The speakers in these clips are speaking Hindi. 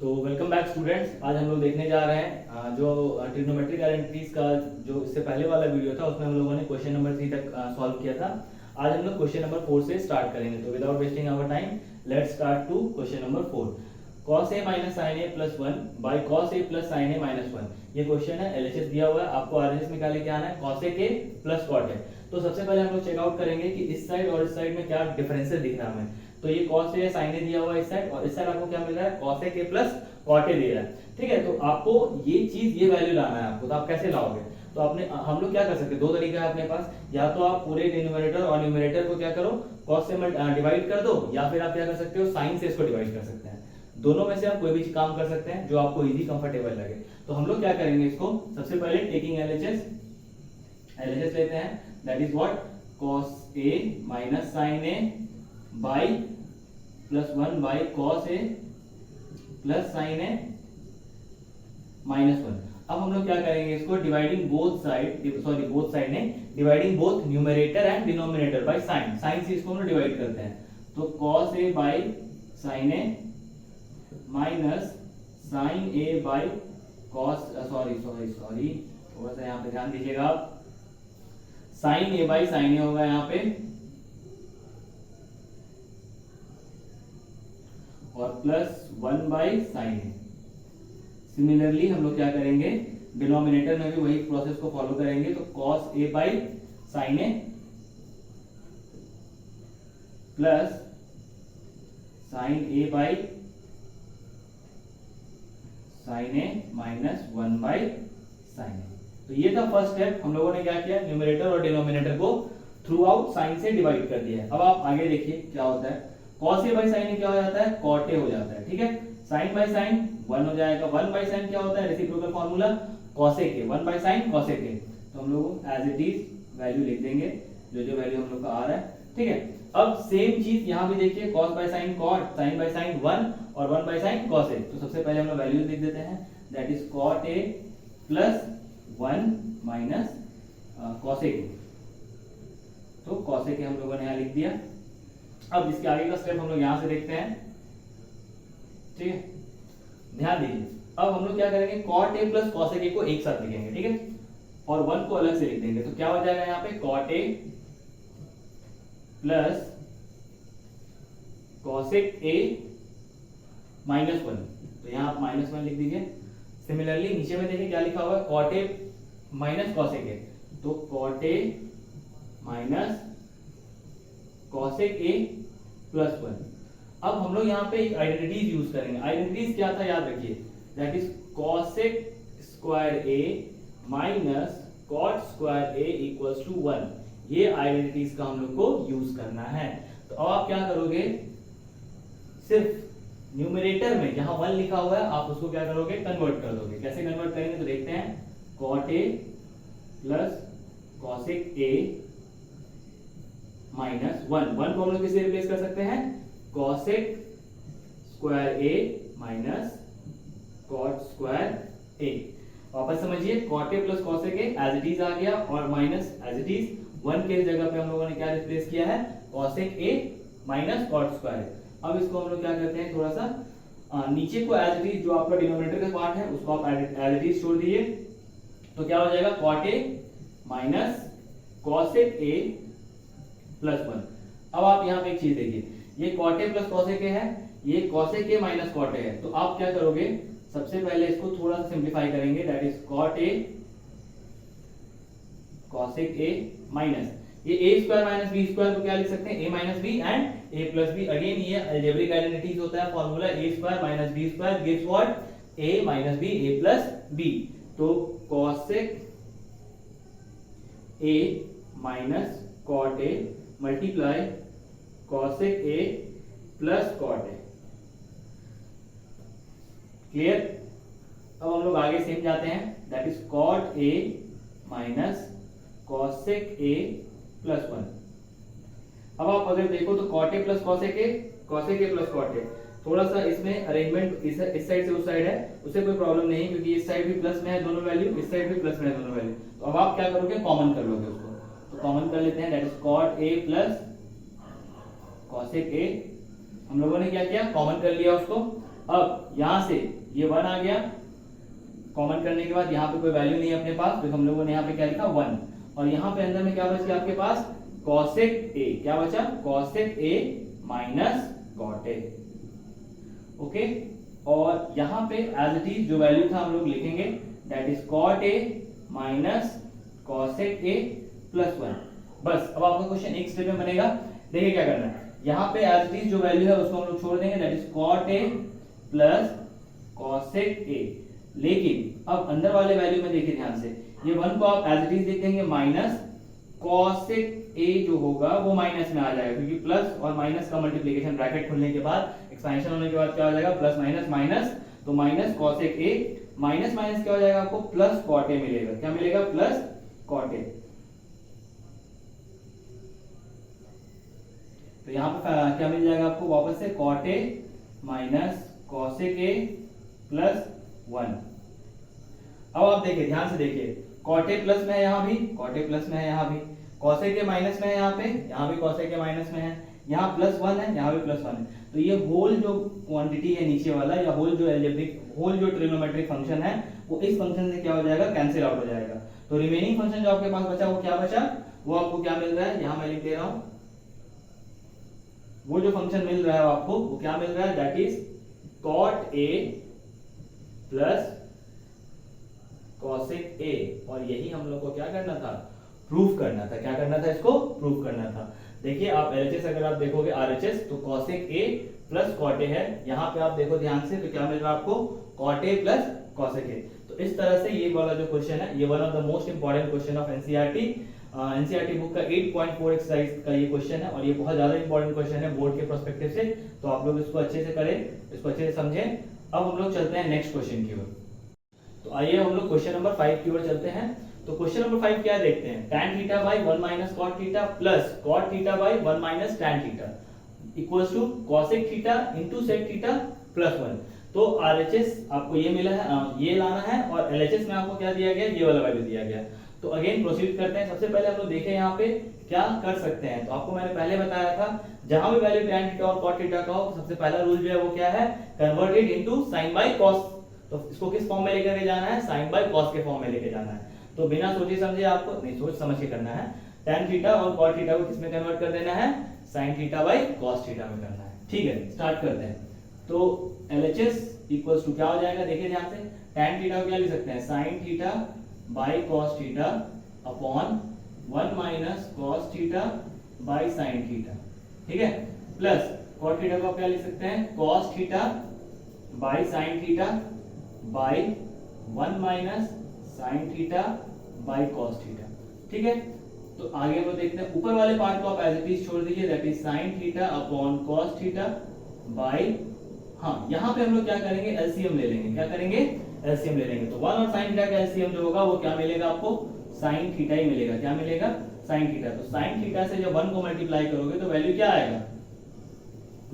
तो वेलकम बैक स्टूडेंट्स। आज हम लोग देखने जा रहे हैं जो ट्रिग्नोमेट्रिक आइडेंटिटीज का जो इससे पहले वाला वीडियो था उसमें हम लोगों ने क्वेश्चन नंबर 3 तक सॉल्व किया था। आज हम लोग क्वेश्चन नंबर 4 से स्टार्ट करेंगे। तो without wasting our time let's start to question number 4। cos a minus sin a plus 1 by cos a plus sin a minus 1 ये क्वेश्चन है। एलएचएस दिया हुआ है, आपको आरएचएस में क्या लेके आना है, cos a के प्लस cot a। तो सबसे पहले हम लोग चेकआउट करेंगे कि इस साइड और इस साइड में क्या डिफरेंसेस दिख रहा है हमें। तो ये cos a sin a दिया हुआ है इस साइड, और इस साइड आपको क्या मिल रहा है, cos a के प्लस cot a दे रहा है। ठीक है, तो आपको ये चीज ये वैल्यू लाना है आपको। तो आप कैसे लाओगे, तो आपने हम लोग क्या कर सकते हैं, दो तरीका है अपने पास। या तो आप पूरे डिनोमिनेटर और न्यूमरेटर को क्या करो, cos से डिवाइड कर दो, या फिर आप क्या कर सकते हो, sin से इसको डिवाइड कर सकते हैं। दोनों में से आप कोई भी काम कर सकते हैं जो आपको इजी कंफर्टेबल लगे। तो हम लोग क्या करेंगे, इसको सबसे पहले टेकिंग एलएचएस लेते हैं, that is what, cos a minus sin a by plus 1 by cos a plus sin a minus 1। अब हम लोग क्या करेंगे, इसको डिवाइडिंग बोथ साइड ने dividing both numerator and denominator by sine से इसको हम लोग डिवाइड करते हैं। तो cos a by sin a minus sine A by cos, sorry थोड़ा सा यहाँ पे ध्यान दीजिएगा आप, sine A by sine a होगा यहाँ पे, और plus 1 by sine a. Similarly हम लोग क्या करेंगे, डिनोमिनेटर में भी वही प्रोसेस को फॉलो करेंगे। तो cos a by sine A plus sine A by sine A minus 1 by sine A. तो ये था फर्स्ट स्टेप। हम लोगों ने क्या किया, न्यूमरेटर और डिनोमिनेटर को थ्रू आउट साइन से डिवाइड कर दिया है। अब आप आगे देखिए क्या होता है, cos a बाई साइन ए क्या हो जाता है, cot a हो जाता है। ठीक है, साइन बाई साइन 1 हो जाएगा, 1 बाई साइन क्या होता है, रेसिप्रोकल फार्मूला cos a के, 1 बाई साइन cos a के। तो हम लोग एज इट इज वैल्यू लिख देंगे जो वैल्यू हम लोग का आ रहा है। ठीक है, अब सेम चीज यहां भी देखिए, cos by sin cot, sin बाय sin 1 और 1 बाय sin cos a। तो सबसे पहले हम लोग वैल्यूज लिख देते हैं, that is cot a plus 1 minus cos a के। तो cos a के हम लोगों ने यहां लिख दिया। अब इसके आगे का स्टेप हम लोग यहां से देखते हैं। ठीक है, ध्यान दीजिए, अब हम लोग क्या करेंगे, cot a plus cos a के को एक साथ लिखेंगे। ठीक है, और 1 को अलग से लिख देंगे। तो क्या हो जाएगा यहाँ पे, cot a plus cosec a minus 1। तो यहां आप माइनस 1 लिख दीजिए। सिमिलरली नीचे में देखिए क्या लिखा हुआ है, cot a minus cosec a। तो cot a minus cosec a plus 1। अब हम लोग यहाँ पे एक आइडेंटिटीज यूज करेंगे। आइडेंटिटीज क्या था, याद रखिए, that is cosec square a minus cot square a equals to 1। ये आइडेंटिटीज का हम लोग को यूज करना है। तो अब आप क्या करोगे, सिर्फ न्यूमरेटर में जहां 1 लिखा हुआ है आप उसको क्या करोगे, कन्वर्ट कर दोगे। कैसे कन्वर्ट करेंगे, तो देखते हैं, cot a plus cosec a minus 1 को हम लोग किससे रिप्लेस कर सकते हैं, cosec square a minus cot square a। वापस समझिए, cot a plus cosec a as it is आ गया, और माइनस एज इट इज 1 के जगह पे हम लोगों ने क्या रिप्लेस किया है, cosec a minus cot square. अब इसको हम लोग क्या करते हैं, थोड़ा सा नीचे को एज इट इज जो आपका डिनोमिनेटर का पार्ट है उसको आप एज इट इज छोड़ दीजिए। तो क्या हो जाएगा, cot a minus cosec a plus 1। अब आप यहाँ पे एक चीज देखिए, ये cot a plus cosec a है, ये cosec a minus cot a है। तो आप क्या करोगे, सबसे पहले इसको थोड़ा सा सिंप्लीफाई करेंगे, that is cot a cosec a minus ये a square minus b square को क्या लिख सकते हैं, a minus b and a plus b। Again ये अलजेब्रिक आइडेंटिटीज होता है, formula a square minus b square gives what, a minus b a plus b। तो cosec a minus cot a multiply cosec a plus cot a। Clear. अब हम लोग आगे सेम जाते हैं, that is cot a minus cosec a plus 1। अब आप अगर देखो तो cot a plus cosec a plus cot a, थोड़ा सा इसमें अरेंजमेंट इस साइड से उस साइड है, उससे कोई प्रॉब्लम नहीं, क्योंकि इस साइड भी प्लस में है दोनों वैल्यू, इस साइड भी प्लस में है दोनों वैल्यू। तो अब आप क्या करोगे, कॉमन कर लोगे उसको। तो कॉमन कर लेते हैं, that is cot a plus cosec a। हम लोगों ने क्या किया, कॉमन कर लिया उसको। अब यहाँ से ये 1 आ गया, कॉमन करने के बाद यहाँ पे कोई वैल्यू नहीं है अपने पास, तो हम लोगों ने यहाँ पे क्या लिखा 1, और यहाँ पे अंदर में क्या बच गया आपके पास cosec a, क्या बचा cosec a minus cot a, okay. और यहाँ पे एज इट इज जो वैल्यू था हम लोग लिखेंगे that is cot a minus cosec a plus 1। बस अब आपका क्वेश्चन एक स्टेप में बनेगा। देखिए क्या करना है, यहाँ पे एज इट इज जो वैल्यू है उसको हम लोग छोड़ देंगे, that is cot a plus cosec a। लेकिन अब अंदर वाले वैल्यू में देखिए ध्यान से, ये 1 को आप एज इट इज लिख देंगे माइनस cosec a जो होगा वो माइनस में आ जाएगा, क्योंकि प्लस और माइनस का मल्टीप्लिकेशन ब्रैकेट खुलने के बाद एक्सपेंशन होने के बाद क्या हो जाएगा प्लस माइनस माइनस, तो minus cosec a minus minus क्या हो जाएगा आपको प्लस cot a मिलेगा, क्या मिलेगा प्लस cot a। तो यहाँ पे क्या मिल जाएगा आपको वापस से cot a minus cosec a plus 1। अब आप देखिए ध्यान से देखिए, cot a प्लस में है यहाँ भी, cot a प्लस में है यहाँ भी, cosec a माइनस में है यहाँ भी cosec a माइनस में है, यहाँ प्लस 1 है, यहाँ भी प्लस 1 है। तो ये होल जो क्वांटिटी है नीचे वाला, या होल जो अलजेब्रिक होल जो ट्रिग्नोमेट्रिक फंक्शन है वो इस फंक्शन से क्या हो जाएगा कैंसिल आउट हो जाएगा। तो रिमेनिंग फंक्शन जो आपके पास बचा वो क्या बचा, वो आपको क्या मिल रहा है, यहाँ मैं लिख दे रहा हूँ, वो जो फंक्शन मिल रहा है आपको वो क्या मिल रहा है, that is cot a plus cosec a। और यही हम लोग को क्या करना था, प्रूफ करना था। क्या करना था, इसको प्रूफ करना था। देखिए आप LHS अगर आप देखोगे RHS तो cosec a plus cot a है, यहाँ पे आप देखो ध्यान से तो क्या मिल रहा है आपको cot a plus cosec a। तो इस तरह से ये वाला जो क्वेश्चन है ये one of the most important question of NCERT book का 8.4 एक्सरसाइज का ये क्वेश्चन है, और ये बहुत ज्यादा इंपॉर्टेंट क्वेश्चन है बोर्ड के पर्सपेक्टिव से। तो आप लोग इसको अच्छे से करें, इसको अच्छे से समझें। अब हम लोग चलते हैं नेक्स्ट क्वेश्चन की ओर। तो आइए हम लोग क्वेश्चन नंबर 5 की ओर चलते हैं। तो क्वेश्चन नंबर 5 क्या देखते हैं, tan theta by 1 minus cot theta plus cot theta by 1 minus tan theta equals to cosec theta into sec theta plus 1। तो RHS आपको ये मिला है, ये लाना है, और LHS में आपको क्या दिया गया, ये वाला वैल्यू दिया गया। तो अगेन प्रोसीड करते हैं। सबसे पहले हम लोग देखें यहाँ पे क्या कर सकते हैं। तो आपको मैंने पहले बताया था जहां भी वैल्यू tan थीटा और cot थीटा का हो, सबसे पहला रूल जो है वो क्या है, convert it into sin by cos। तो इसको किस फॉर्म में लेकर के जाना है, sin बाय cos के फॉर्म में लेके जाना है। तो बिना सोचे समझे आपको नहीं, सोच समझ के करना है। tan थीटा और cot थीटा को किसमें कन्वर्ट कर देना है, sin theta by cos theta में करना है। ठीक है, स्टार्ट करते हैं। तो LHS इक्वल्स टू क्या हो जाएगा, देखिए ध्यान से, tan थीटा को क्या लिख सकते हैं, sin theta by cos theta upon 1 minus cos theta bye sin theta. ठीक है, प्लस cot थीटा को आप क्या लिख सकते हैं, cos theta bye sin theta by 1 minus sin theta by cos theta. ठीक है, तो आगे हम लोग देखते हैं, ऊपर वाले पार्ट को आप एज इट इज छोड़ दीजिए, that is sin theta upon cos theta bye, हाँ यहाँ पे हम लोग क्या करेंगे, एलसीएम ले लेंगे। क्या करेंगे, एलसीएम ले लेंगे। तो 1 और sin थीटा का एलसीएम जो होगा वो क्या मिलेगा आपको, sin थीटा ही मिलेगा। क्या मिलेगा, sin थीटा। तो sin थीटा से जब 1 को मल्टीप्लाई करोगे तो वैल्यू क्या आएगा,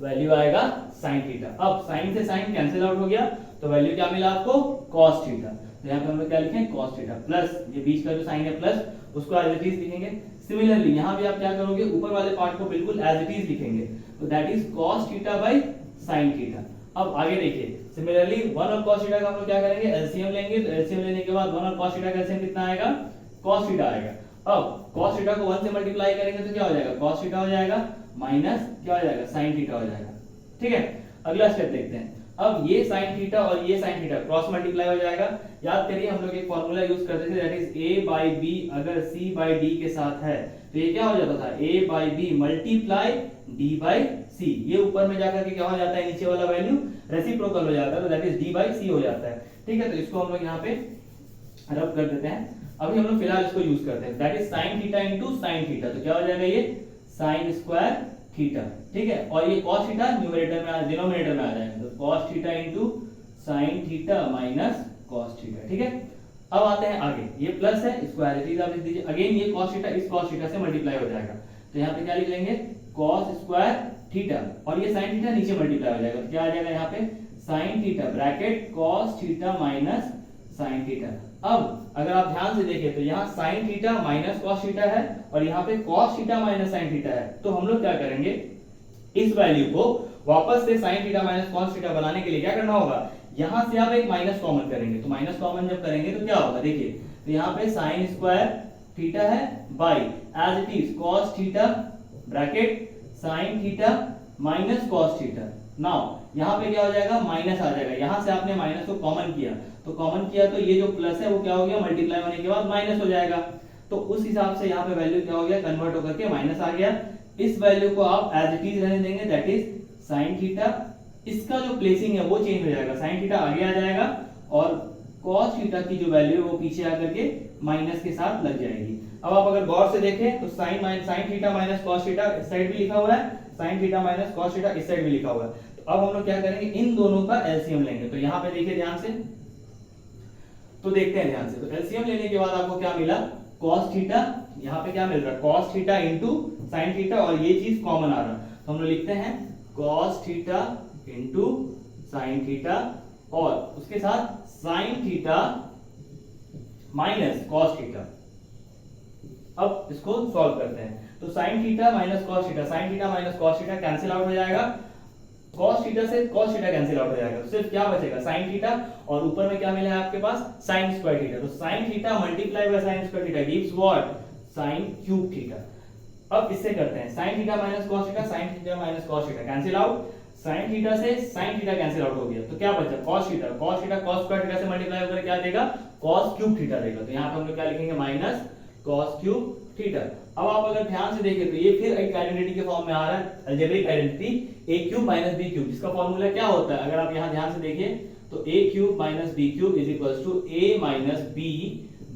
वैल्यू आएगा sin थीटा। अब sin से sin कैंसिल आउट हो गया, तो वैल्यू क्या मिला आपको, cos थीटा। तो यहाँ पे हम लोग क्या लिखें, cos थीटा प्लस ये बीच का जो साइन है प्लस, उसको एज इट इज लिखेंगे। सिमिलरली यहाँ भी आप क्या करोगे, ऊपर वाले पार्ट को बिल्कुल एज इट इज लिखेंगे। तो that is cos theta bye sin theta. अब आगे देखिए, सिमिलरली 1 और cos थीटा का हम लोग क्या करेंगे, एलसीएम लेंगे। तो एलसीएम लेने के बाद 1 और cos थीटा का एलसीएम कितना आएगा, cos थीटा आएगा। अब cos थीटा को 1 से मल्टीप्लाई करेंगे तो क्या हो जाएगा, cos थीटा हो जाएगा माइनस क्या हो जाएगा, sin थीटा हो जाएगा। ठीक है, अगला स्टेप देखते हैं। अब ये sin थीटा और ये sin थीटा क्रॉस मल्टीप्लाई हो जाएगा। याद करिए हम लोग एक फार्मूला यूज करते थे, that is a by b अगर c बाय d के साथ है तो ये क्या हो जाता था, a by b multiply d by c। ये ऊपर में जाकर के क्या हो जाता है, नीचे वाला वैल्यू रेसिप्रोकल हो जाता है, तो that is d by c हो जाता है। ठीक है, तो इसको हम लोग यहाँ पे रब कर देते हैं। अभी हम लोग फिलहाल इसको यूज करते हैं, that is sin theta into sin theta. तो क्या हो जाएगा, ये sin स्क्वायर थीटा। ठीक है, और ये cos थीटा न्यूमरेटर में डिनोमिनेटर में आ जाएगा, तो cos theta into sin theta minus cos theta. ठीक है, अब आते हैं आगे, ये प्लस है, इसको एज इट इज आप लिख दीजिए। अगेन ये cos थीटा इस cos थीटा से मल्टीप्लाई हो जाएगा, तो यहाँ पे क्या लिख लेंगे, cos स्क्वायर थीटा, और ये sin थीटा नीचे मल्टीप्लाई हो जाएगा, तो क्या आ जाएगा यहाँ पे sin theta bracket cos theta minus sin theta. अब अगर आप ध्यान से देखें तो यहाँ sin theta minus cos theta है, और यहाँ पे cos theta minus sin theta है। तो हम लोग क्या करेंगे, इस वैल्यू को वापस से sin theta minus cos theta बनाने के लिए क्या करना होगा, यहां से आप एक माइनस कॉमन करेंगे, तो माइनस कॉमन जब करेंगे तो क्या होगा, देखिए तो यहाँ पे sin स्क्वायर थीटा है by as it is cos theta bracket sin theta minus cos theta. Now यहाँ पे क्या हो जाएगा, माइनस आ जाएगा, यहाँ से आपने माइनस को कॉमन किया, तो कॉमन किया तो ये जो प्लस है वो क्या हो गया, मल्टीप्लाई होने के बाद माइनस हो जाएगा, तो उस हिसाब से यहाँ पे वैल्यू क्या हो गया, कन्वर्ट होकर के माइनस आ गया। इस वैल्यू को आप एज इट इज रहने देंगे, दैट इज sin थीटा, इसका जो प्लेसिंग है वो चेंज हो जाएगा, sin थीटा आगे आ जाएगा और cos थीटा की जो वैल्यू है वो पीछे आकर के माइनस के साथ लग जाएगी। अब आप अगर गौर से देखें तो sin theta minus cos theta इस साइड भी लिखा हुआ है, sin theta minus cos theta इस साइड भी लिखा हुआ है। तो अब हम लोग क्या करेंगे, इन दोनों का एलसीएम लेंगे। तो यहाँ पे देखिए ध्यान से, तो देखते हैं ध्यान से, तो एलसीएम लेने के बाद आपको क्या मिला, cos थीटा, यहाँ पे क्या मिल रहा है, cos theta into sin theta, और ये चीज कॉमन आ रहा है, तो हम लोग लिखते हैं cos theta into sin theta और उसके साथ sin theta minus cos theta. अब इसको सॉल्व करते हैं, तो sin theta minus cos theta, sin theta minus cos theta cancel out हो जाएगा, cos थीटा से cos थीटा कैंसिल आउट हो जाएगा, तो सिर्फ क्या बचेगा, sin थीटा, और ऊपर में क्या मिला है आपके पास, sin स्क्वायर थीटा, तो sin theta multiply by sin square theta gives what, sin cube theta. अब इससे करते हैं sin theta minus cos theta, sin theta minus cos theta cancel out, sin theta से sin थीटा कैंसिल आउट हो गया, तो क्या बचा, cos theta, cos theta cos square theta से मल्टीप्लाई होकर क्या देगा, cos क्यूब थीटा देगा, तो यहाँ पे हम लोग क्या लिखेंगे, माइनस cos क्यूब थीटा। अब आप अगर ध्यान से देखें तो ये फिर एक आइडेंटिटी के फॉर्म में आ रहा है, algebraic identity a cube minus b cube, जिसका फॉर्मूला क्या होता है, अगर आप यहाँ ध्यान से देखिए तो a cube minus b cube is equals to a minus b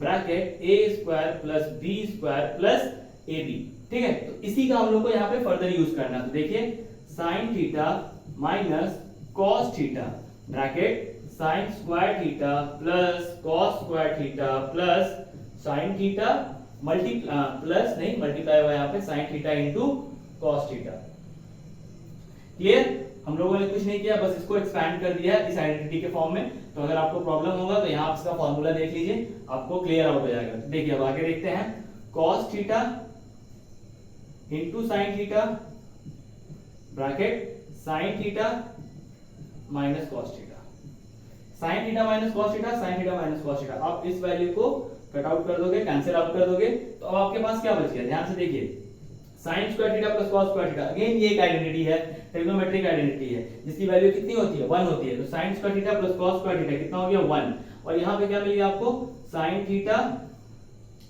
bracket a square plus b square plus ab, ठीक है। तो इसी का हम लोग को यहाँ पे फर्दर यूज करना है, तो देखिए sin theta minus cos theta bracket sin square theta plus cos square theta plus sin theta plus नहीं मल्टीप्लाई हुआ यहाँ पे sin theta into cos theta. Clear, हम लोगों ने कुछ नहीं किया, बस इसको एक्सपैंड कर दिया इस आइडेंटिटी के फॉर्म में। तो अगर आपको प्रॉब्लम होगा तो यहाँ इसका फॉर्मूला देख लीजिए, आपको क्लियर आउट हो जाएगा। तो देखिए अब आगे देखते हैं, cos theta into sin theta bracket sin theta minus cos theta, sin theta minus cos theta, sin theta minus cos theta. आप इस वैल्यू को कट आउट कर दोगे, कैंसिल आउट कर दोगे, तो अब आपके पास क्या बच गया, ध्यान से देखिए, sin square theta plus cos square theta, again ये एक आइडेंटिटी है, ट्रिग्नोमेट्रिक आइडेंटिटी है, जिसकी वैल्यू कितनी होती है, 1 होती है। तो sin square theta plus cos square theta कितना हो गया, 1, और यहाँ पे क्या मिल गया आपको, sin theta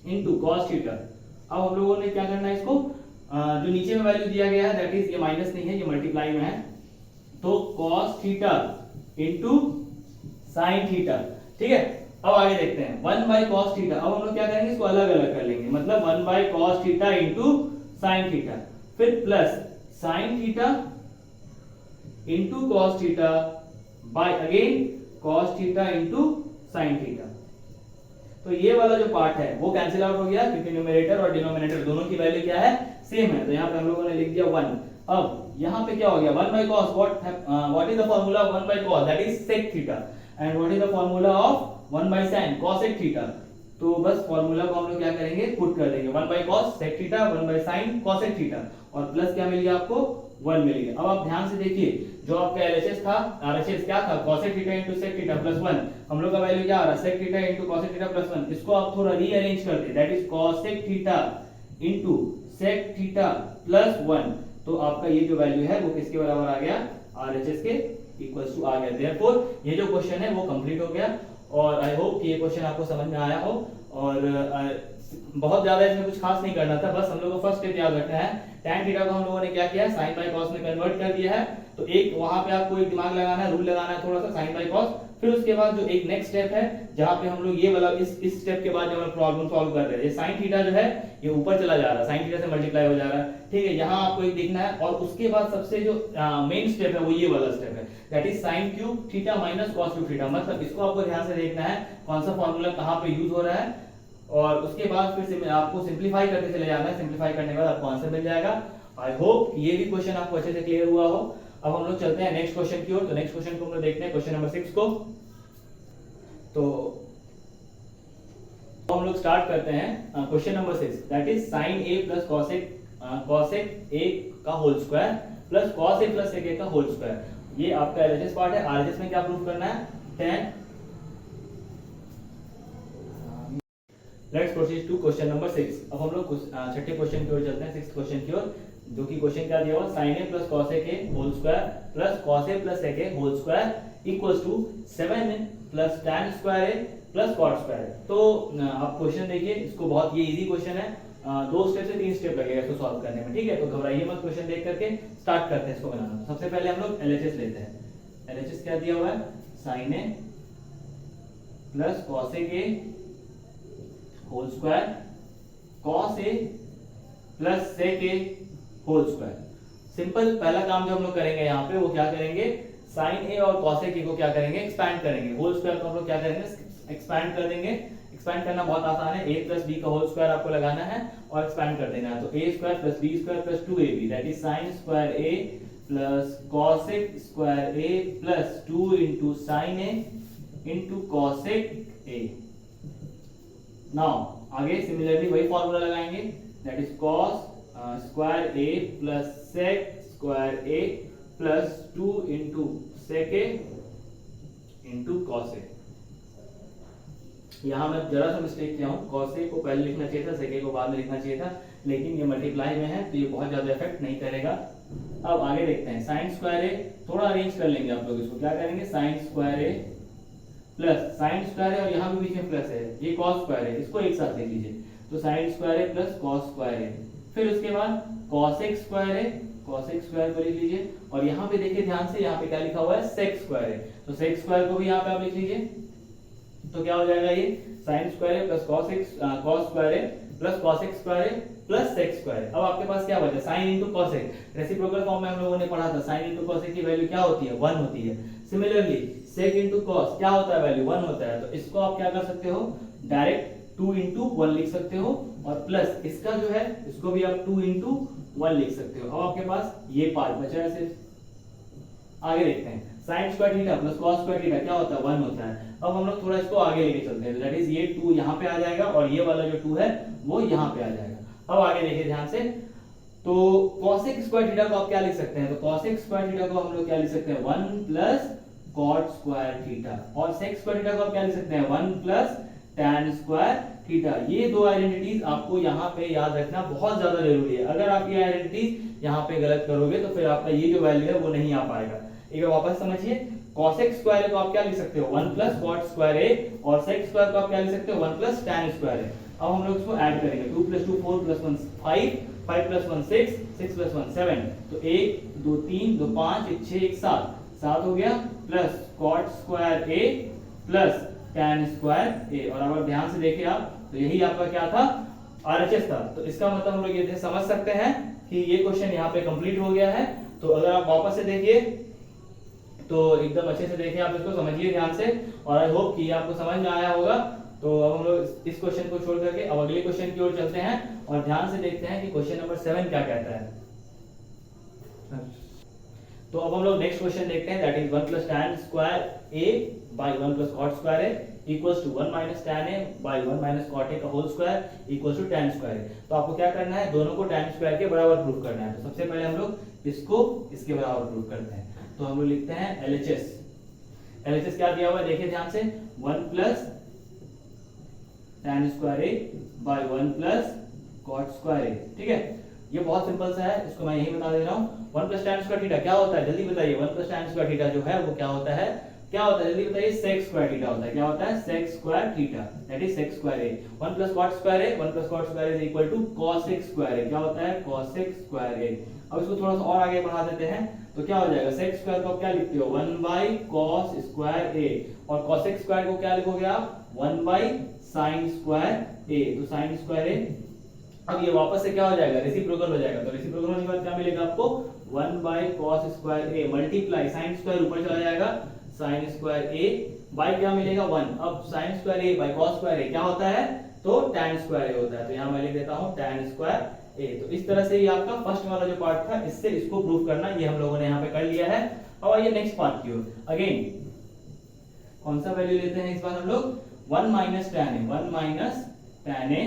into cos theta. अब हम लोगों ने क्या करना है, इसको जो नीचे में वैल्यू दिया गया है दैट इज, ये माइनस नहीं है, ये मल्टीप्लाई में है, तो cos theta into sin theta, ठीक है। अब आगे देखते हैं 1 बाई cos थीटा, अब हम लोग क्या करेंगे, इसको अलग अलग कर लेंगे, मतलब 1 by cos theta into sin theta, फिर plus sin theta into cos theta by again cos theta into sin theta. तो ये वाला जो पार्ट है वो कैंसिल आउट हो गया, क्योंकि न्यूमरेटर और डिनोमिनेटर दोनों की वैल्यू क्या है, सेम है, तो यहाँ पे हम लोगों ने लिख दिया 1। अब यहाँ पे क्या हो गया, 1 by cos, what is the formula of 1 by cos, that is sec theta, and what is the formula of 1 by sin, cosec theta. तो बस फॉर्मूला को हम लोग क्या करेंगे, पुट कर देंगे, 1 by cos sec theta, 1 by sin cosec theta, और प्लस क्या मिल गया आपको, 1 मिल गया। अब आप ध्यान से देखिए, जो आपका LHS था, RHS क्या था, cosec theta into sec theta plus 1, हम लोग का वैल्यू क्या आ रहा है, sec theta into cosec theta plus 1, इसको आप थोड़ा रीअरेंज कर दे, that is cosec theta into sec theta plus 1, तो आपका ये जो वैल्यू है वो किसके बराबर आ गया, RHS के इक्वल्स टू आ गया। देयरफॉर ये जो क्वेश्चन है वो कंप्लीट हो गया, और आई होप कि ये क्वेश्चन आपको समझ में आया हो, और बहुत ज्यादा इसमें कुछ खास नहीं करना था, बस हम लोगों को फर्स्ट स्टेप याद रखना है, tan थीटा को हम लोगों ने क्या किया, sin बाय cos में कन्वर्ट कर दिया है, तो एक वहां पे आपको एक दिमाग लगाना है, रूल लगाना है थोड़ा सा, sin बाय cos। फिर उसके बाद जो एक नेक्स्ट स्टेप है, जहां पे हम लोग ये वाला इस स्टेप के बाद जब हम प्रॉब्लम सॉल्व कर रहे हैं, ये sin थीटा जो है ये ऊपर चला जा रहा है, sin थीटा से मल्टीप्लाई हो जा रहा है, ठीक है, यहाँ आपको एक देखना है, और उसके बाद सबसे जो मेन स्टेप है वो ये वाला स्टेप है, that is sin cube theta minus cos cube theta, मतलब इसको आपको ध्यान से देखना है, कौन सा फॉर्मूला कहाँ पे यूज हो रहा है, और उसके बाद फिर से आपको सिंपलीफाई करते चले जाना है, सिंपलीफाई करने के बाद आपको आंसर मिल जाएगा। आई होप ये भी क्वेश्चन आपको अच्छे से क्लियर हुआ हो। अब हम लोग चलते हैं नेक्स्ट क्वेश्चन की ओर, तो नेक्स्ट क्वेश्चन को हम लोग देखते हैं, क्वेश्चन नंबर 6 को। तो हम लोग स्टार्ट करते हैं question number 6, that is sin a plus cos a cosec ए का whole square plus cos A plus sec ए का होल स्क्वायर। ये आपका एलएचएस पार्ट है। आरएचएस में क्या प्रूफ करना है? tan। Let's proceed to question number 6। अब हम लोग छठे क्वेश्चन की ओर चलते हैं, सिक्स्थ क्वेश्चन की ओर, जो कि क्वेश्चन क्या दिया हुआ, sin a plus cos a के whole square plus cos a plus sec a whole square equals to 7 plus tan square a plus cot square. तो आप क्वेश्चन देखिए, इसको बहुत ये इजी क्वेश्चन है, 2 स्टेप से 3 स्टेप लगेगा इसको सॉल्व करने में, ठीक है? तो घबराइए मत, क्वेश्चन देख करके स्टार्ट करते हैं इसको बनाना। सबसे पहले हम लोग एलएचएस लेते हैं। एलएचएस क्या दिया हुआ है? sin a plus cos a के whole square cos a plus sec a whole square. Simple पहला काम जो हम लोग करेंगे यहाँ पे वो क्या करेंगे, sin a और cos a को क्या करेंगे, एक्सपैंड करेंगे। होल स्क्वायर को हम लोग क्या करेंगे, एक्सपैंड कर देंगे। एक्सपैंड करना बहुत आसान है, a प्लस b का होल स्क्वायर आपको लगाना है और एक्सपैंड कर देना है। तो a square plus b square plus 2ab that is sin square a plus cosec square a plus 2 into sin a into cosec a। Now आगे सिमिलरली वही फॉर्मूला लगाएंगे, that is cos square a plus sec square a plus 2 into sec a into cos a। यहाँ मैं जरा सा मिस्टेक किया हूँ, cos a को पहले लिखना चाहिए था, sec a को बाद में लिखना चाहिए था, लेकिन ये मल्टीप्लाई में है तो ये बहुत ज्यादा इफेक्ट नहीं करेगा। अब आगे देखते हैं, sin स्क्वायर a थोड़ा अरेंज कर लेंगे आप लोग, इसको क्या करेंगे, sin square a plus sin square है और यहाँ भी बीच में प्लस है, ये cos स्क्वायर है, इसको एक साथ लिख लीजिए। तो sin स्क्वायर है प्लस cos स्क्वायर है, फिर उसके बाद cosec स्क्वायर है, cosec स्क्वायर को लिख लीजिए। और यहाँ पे देखिए ध्यान से, यहाँ पे क्या लिखा हुआ है, sec स्क्वायर है, तो sec स्क्वायर को भी यहाँ पे आप लिख लीजिए। तो क्या हो जाएगा, ये sin स्क्वायर है प्लस cos स्क्वायर है प्लस cosec स्क्वायर है प्लस sec स्क्वायर। अब आपके पास क्या बचा, sin into cosec। Reciprocal form में हम लोगों ने पढ़ा था, sin इंटू cosec की वैल्यू क्या होती है, 1 होती है। सिमिलरली sec इंटू cos क्या होता है, वैल्यू 1 होता है। तो इसको आप क्या कर सकते हो, डायरेक्ट 2 इंटू 1 लिख सकते हो, और प्लस इसका जो है इसको भी आप 2 इंटू 1 लिख सकते हो। अब आपके पास ये पार्ट बचा है सिर्फ। आगे देखते हैं, sin square theta plus cos square theta क्या होता है, 1 होता है। अब हम लोग थोड़ा इसको आगे लेके चलते हैं, दैट इज ये 2 यहाँ पे आ जाएगा और ये वाला जो 2 है वो यहाँ पे आ जाएगा। अब आगे देखिए ध्यान से, तो cosec स्क्वायर थीटा को आप क्या लिख सकते हैं, तो cosec स्क्वायर थीटा को हम लोग क्या लिख सकते हैं, 1 प्लस cot स्क्वायर थीटा। और sec स्क्वायर थीटा को आप क्या लिख सकते हैं, 1 प्लस tan स्क्वायर थीटा। ये दो आइडेंटिटीज आपको यहाँ पे याद रखना बहुत ज्यादा जरूरी है। अगर आप ये आइडेंटिटीज यहाँ पे गलत करोगे तो फिर आपका ये जो वैल्यू है वो नहीं आ पाएगा। एक बार वापस समझिए, cosec स्क्वायर को आप क्या लिख सकते हो, 1 प्लस cot स्क्वायर a, और sec स्क्वायर को आप क्या लिख सकते हो, 1 प्लस tan स्क्वायर a। अब हम लोग इसको ऐड करेंगे, 2 प्लस 2 4 प्लस 1 5, 5 प्लस 1 6, 6 प्लस 1 7, तो 1 2 3 2 5 1 6 1 7, 7 हो गया, plus cot square a plus tan square a। और अगर ध्यान से देखें आप तो यही आपका क्या था, आरएचएस था। तो इसका मतलब हम लोग ये समझ सकते हैं कि ये क्वेश्चन यहाँ पे कंप्लीट हो गया है। तो अगर आप वापस से देखिए तो एकदम अच्छे से देखिए, आप इसको समझिए ध्यान से, और आई होप कि आपको समझ में आया होगा। तो अब हम लोग इस क्वेश्चन को छोड़ करके अब अगले क्वेश्चन की ओर चलते हैं और ध्यान से देखते हैं कि क्वेश्चन नंबर 7 क्या कहता है। तो अब हम लोग नेक्स्ट क्वेश्चन देखते हैं, that is 1 plus tan square a by 1 plus cot square a equals to 1 minus tan a by 1 minus cot a का whole square equals to tan square a। तो आपको क्या करना है, दोनों को tan स्क्वायर के बराबर प्रूफ करना है। तो सबसे पहले हम लोग इसको इसके बराबर प्रूफ करते हैं। तो हम लोग लिखते हैं LHS। LHS क्या दिया हुआ है, देखिए ध्यान से, 1 plus tan square a by 1 plus cot square a। ठीक है, ये बहुत सिंपल सा है, इसको मैं यही बता दे रहा हूँ। 1 प्लस tan स्क्वायर थीटा क्या होता है, जल्दी बताइए। 1 प्लस tan स्क्वायर थीटा जो है वो क्या होता है, क्या होता है, जल्दी बताइए। sec स्क्वायर थीटा होता है, क्या होता है, sec square theta, that is sec square a। 1 plus cot square a, 1 plus cot square is equal to cosec square a, क्या होता है, cosec स्क्वायर a। अब इसको थोड़ा सा और आगे बढ़ा देते हैं, तो क्या हो जाएगा, sec स्क्वायर को आप क्या लिखते हो, 1 बाय cos स्क्वायर a, और cosec स्क्वायर को क्या लिखोगे आप, 1 बाय sin स्क्वायर a। तो sin स्क्वायर a, अब ये वापस से क्या हो जाएगा, रेसिप्रोकल हो जाएगा। तो रेसिप्रोकल होने के बाद क्या मिलेगा आपको, 1 by cos square a multiply sin square ऊपर चला जाएगा, sin स्क्वायर a बाय क्या मिलेगा, 1। अब sin square a by cos square a क्या होता है, तो tan स्क्वायर a होता है। तो यहाँ मैं लिख देता हूँ tan स्क्वायर a। तो इस तरह से ये आपका फर्स्ट वाला जो पार्ट था, इससे इसको प्रूव करना ये हम लोगों ने यहाँ पे कर लिया है। अब आइए नेक्स्ट पार्ट की ओर। अगेन कौन सा वैल्यू लेते हैं इस बार हम लोग, 1 minus tan a, 1 minus tan a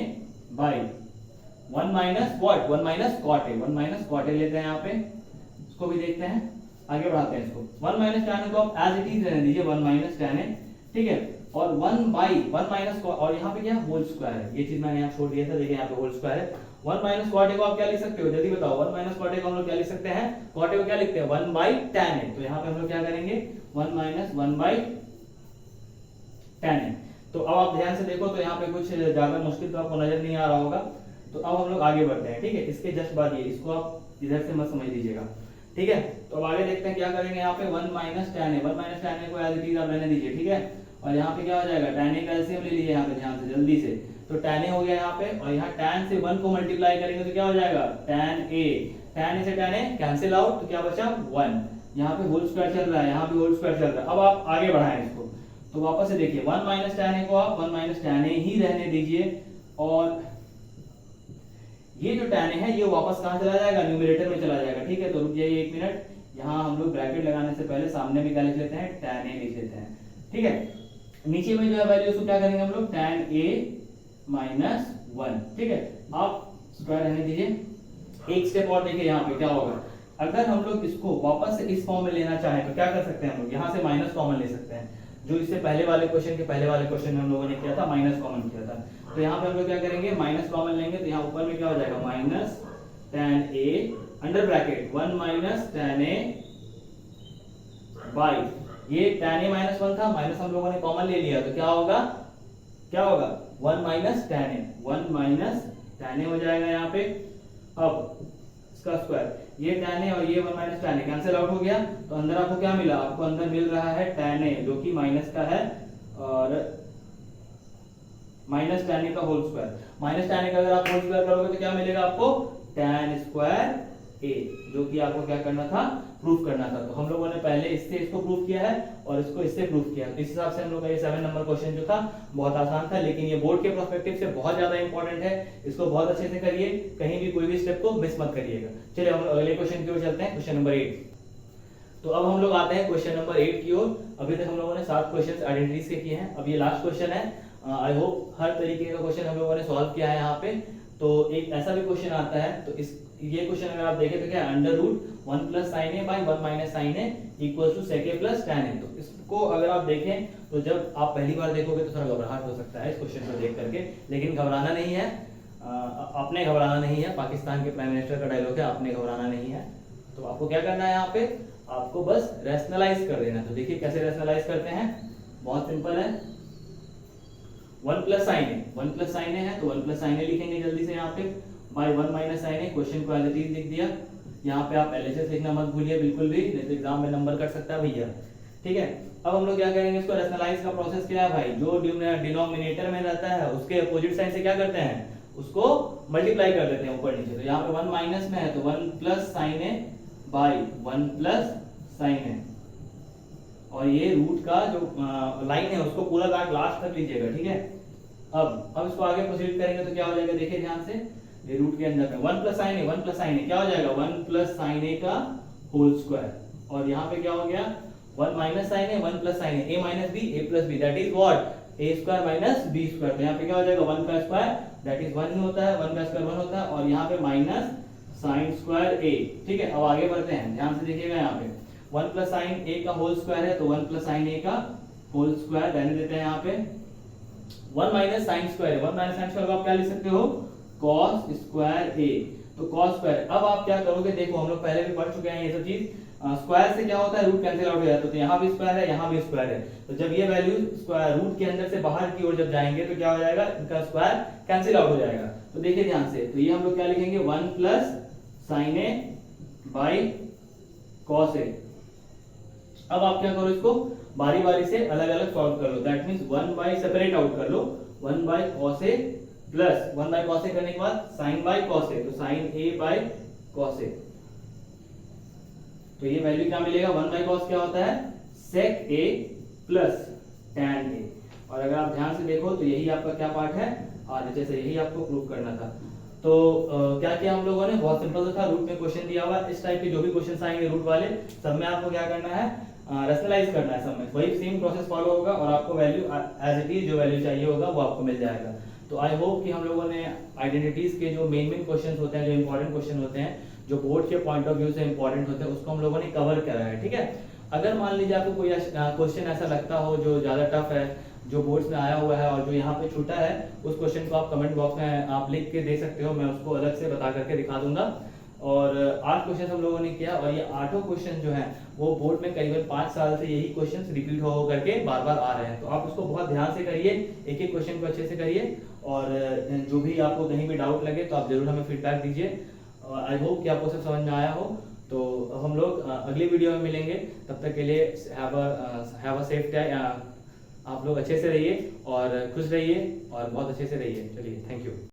by 1 minus what, 1 minus cot a, 1 minus cot a लेते हैं यहाँ पे, इसको भी देखते हैं, आगे बढ़ाते हैं इसको। 1 माइनस tan को आप एज इट इज रहने दीजिए, 1 माइनस tan है, ठीक है, और 1 बाई 1 माइनस, और यहाँ पे क्या होल स्क्वायर है, ये चीज मैंने यहाँ छोड़ दिया था, देखिए यहाँ पे होल स्क्वायर है। 1 माइनस कॉट ए को आप क्या लिख सकते हो, जल्दी बताओ, 1 माइनस कॉट ए को हम लोग क्या लिख सकते हैं, कॉट ए को क्या लिखते हैं, 1 बाई tan है, तो यहाँ पे हम लोग क्या करेंगे, 1 माइनस 1 बाई tan है। तो अब आप ध्यान से देखो तो यहाँ पे कुछ ज्यादा मुश्किल तो आपको नजर नहीं आ रहा होगा। तो अब हम लोग आगे बढ़ते हैं, ठीक है, इसके जस्ट बाद ये, इसको आप इधर से मत समझ लीजिएगा, ठीक है। तो अब आगे देखते हैं क्या करेंगे, यहाँ पे 1 माइनस tan है, 1 माइनस tan को एज इट इज आप रहने दीजिए, ठीक है, और यहाँ पे क्या हो जाएगा, tan का एलसीएम ले लीजिए यहाँ पे ध्यान से जल्दी से, तो tan हो गया यहाँ पे, और यहाँ tan से 1 को मल्टीप्लाई करेंगे तो क्या हो जाएगा, tan a से tan a कैंसिल आउट, तो क्या बचा 1, यहाँ पे होल स्क्वायर चल रहा है, यहाँ पे होल स्क्वायर चल रहा है। अब आप आगे बढ़ाएं इसको, तो वापस से देखिए 1 माइनस tan को आप 1 माइनस tan ही रहने दीजिए, और ये जो tan है ये वापस कहाँ चला जाएगा, न्यूमरेटर में चला जाएगा, ठीक है। तो रुक जाइए 1 मिनट, यहाँ हम लोग ब्रैकेट लगाने से पहले सामने भी क्या लिख लेते हैं, tan a लिख लेते हैं, ठीक है। नीचे में जो है वैल्यू उसको क्या करेंगे हम लोग, tan a माइनस 1, ठीक है, आप स्क्वायर रहने दीजिए। एक स्टेप और देखिए यहाँ पे क्या होगा, अगर हम लोग इसको वापस से इस फॉर्म में लेना चाहें तो क्या कर सकते हैं हम लोग, यहाँ से माइनस कॉमन ले सकते हैं, जो इससे पहले वाले क्वेश्चन में हम लोगों ने किया था, माइनस कॉमन किया था। तो यहाँ पे हम लोग क्या करेंगे, माइनस कॉमन लेंगे, तो यहाँ ऊपर में क्या हो जाएगा, minus tan a under bracket 1 minus tan a by, ये tan a माइनस 1 था, माइनस हम लोगों ने कॉमन ले लिया, तो क्या होगा 1 minus tan a, 1 minus tan a हो जाएगा यहाँ पे। अब इसका स्क्वायर, ये tan a और ये 1 minus tan a cancel out हो गया, तो अंदर आपको क्या मिला, आपको अंदर मिल रहा है tan a जो कि माइनस का है, और माइनस tan का होल स्क्वायर, माइनस tan का अगर आप होल स्क्वायर करोगे तो क्या मिलेगा आपको, tan स्क्वायर a, जो कि आपको क्या करना था, प्रूफ करना था। तो हम लोगों ने पहले इससे इसको प्रूफ किया है और इसको इससे प्रूफ किया, तो इस हिसाब से हम लोग का ये 7 नंबर क्वेश्चन जो था बहुत आसान था, लेकिन ये बोर्ड के पर्सपेक्टिव से बहुत ज्यादा इंपॉर्टेंट है, इसको बहुत अच्छे से करिए, कहीं भी कोई भी स्टेप को मिस मत करिएगा। चलिए हम अगले क्वेश्चन की ओर चलते हैं, क्वेश्चन नंबर 8। तो अब हम लोग आते हैं क्वेश्चन नंबर 8 की ओर। अभी तक हम लोगों ने 7 क्वेश्चंस आइडेंटिटीज के किए हैं, अब ये लास्ट क्वेश्चन है। आई होप हर तरीके का क्वेश्चन हम लोगों ने सॉल्व किया है यहाँ पे। तो एक ऐसा भी क्वेश्चन आता है, तो इस ये क्वेश्चन अगर आप देखें तो क्या है, under root 1 plus sine A by 1 minus sine a equals to sec a plus tan a. तो इसको अगर आप देखें तो जब आप पहली बार देखोगे तो थोड़ा घबराहट हो सकता है इस क्वेश्चन को देख करके, लेकिन घबराना नहीं है, आपने घबराना नहीं है, पाकिस्तान के प्राइम मिनिस्टर का डायलॉग है, आपने घबराना नहीं है। तो आपको क्या करना है, यहाँ पे आपको बस रैशनलाइज कर देना। तो देखिए कैसे रैशनलाइज करते हैं, बहुत सिंपल है। 1 plus sine a, 1 plus sine ए है तो 1 प्लस साइन ए लिखेंगे जल्दी से यहाँ पे, बाय 1 माइनस साइन ए, क्वेश्चन को एज इट इज लिख दिया। यहाँ पे आप एलएचएस लिखना मत भूलिए बिल्कुल भी, नहीं तो एग्जाम में नंबर कट सकता है भैया, ठीक है। अब हम लोग क्या करेंगे, इसको रैशनलाइज का प्रोसेस क्या है भाई, जो डिनोमिनेटर में रहता है उसके अपोजिट साइन से क्या करते हैं, उसको मल्टीप्लाई कर देते हैं ऊपर नीचे। तो यहाँ पे 1 माइनस में है तो 1 plus sine A by 1 plus sine A, और ये रूट का जो लाइन है उसको पूरा काट लास्ट तक लीजिएगा, ठीक है। अब इसको आगे प्रोसीड करेंगे तो क्या हो जाएगा, देखिए ध्यान से, ये रूट के अंदर में 1 plus sine a, 1 plus sine ए क्या हो जाएगा, 1 प्लस साइन ए का होल स्क्वायर, और यहाँ पे क्या हो गया 1 minus sine a, 1 plus sine A minus b, a plus b, that is what, a square minus b square. तो यहाँ पे क्या हो जाएगा 1 का स्क्वायर दैट इज 1 ही होता है, 1 का स्क्वायर 1 होता है, और यहाँ पे माइनस साइन स्क्वायर ए, ठीक है। अब आगे बढ़ते हैं, ध्यान से देखिएगा, यहाँ पे 1 प्लस साइन ए का होल स्क्वायर है तो 1 प्लस साइन ए का होल स्क्वायर रहने देते हैं यहाँ पे। 1 minus sine square, 1 minus sine square को आप क्या लिख सकते हो, cos स्क्वायर ए। तो cos स्क्वायर, अब आप क्या करोगे, देखो हम लोग पहले भी पढ़ चुके हैं ये सब चीज, स्क्वायर से क्या होता है, रूट कैंसिल आउट हो जाता है, तो यहाँ भी स्क्वायर है, यहाँ भी स्क्वायर है, तो जब ये वैल्यू स्क्वायर रूट के अंदर से बाहर की ओर जब जाएंगे तो क्या हो जाएगा, इनका स्क्वायर कैंसिल आउट हो जाएगा। तो देखिए ध्यान से, तो ये हम लोग क्या लिखेंगे, 1 plus sine A by cos ए। अब आप क्या करो, इसको बारी बारी से अलग अलग सॉल्व कर लो, that means 1 by separate out कर लो, 1 by cos A plus 1 by cos A करने के बाद sin बाई cos ए, तो sin a बाई cos ए। तो ये वैल्यू क्या मिलेगा, 1 बाई cos क्या होता है, sec a plus tan a। और अगर आप ध्यान से देखो तो यही आपका क्या पार्ट है, आगे से यही आपको प्रूव करना था। तो क्या किया हम लोगों ने, बहुत सिंपल था, रूट में क्वेश्चन दिया हुआ, इस टाइप के जो भी क्वेश्चंस आएंगे रूट वाले सब में आपको क्या करना है, रैशनलाइज करना है, सब में वही सेम प्रोसेस फॉलो होगा और आपको वैल्यू एज इट इज जो वैल्यू चाहिए होगा वो आपको मिल जाएगा। तो आई होप कि हम लोगों ने आइडेंटिटीज के जो मेन क्वेश्चन होते हैं, जो इंपॉर्टेंट क्वेश्चन होते हैं, जो बोर्ड के पॉइंट ऑफ व्यू से इंपॉर्टेंट होते हैं, उसको हम लोगों ने कवर करा है। ठीक है, अगर मान लीजिए आपको कोई क्वेश्चन ऐसा लगता हो जो ज़्यादा टफ है, जो बोर्ड्स में आया हुआ है और जो यहाँ पे छूटा है, उस क्वेश्चन को आप कमेंट बॉक्स में आप लिख के दे सकते हो, मैं उसको अलग से बता करके दिखा दूंगा। और 8 क्वेश्चन हम लोगों ने किया और ये 8 क्वेश्चन जो हैं वो बोर्ड में करीबन 5 साल से यही क्वेश्चन रिपीट हो करके बार बार आ रहे हैं। तो आप उसको बहुत ध्यान से करिए, एक एक क्वेश्चन को अच्छे से करिए, और जो भी आपको कहीं भी डाउट लगे तो आप जरूर हमें फीडबैक दीजिए। आई होप कि आपको सब समझ में आया हो। तो हम लोग अगली वीडियो में मिलेंगे, तब तक के लिए हैव अ सेफ टाइम। आप लोग अच्छे से रहिए और खुश रहिए और बहुत अच्छे से रहिए। चलिए, थैंक यू।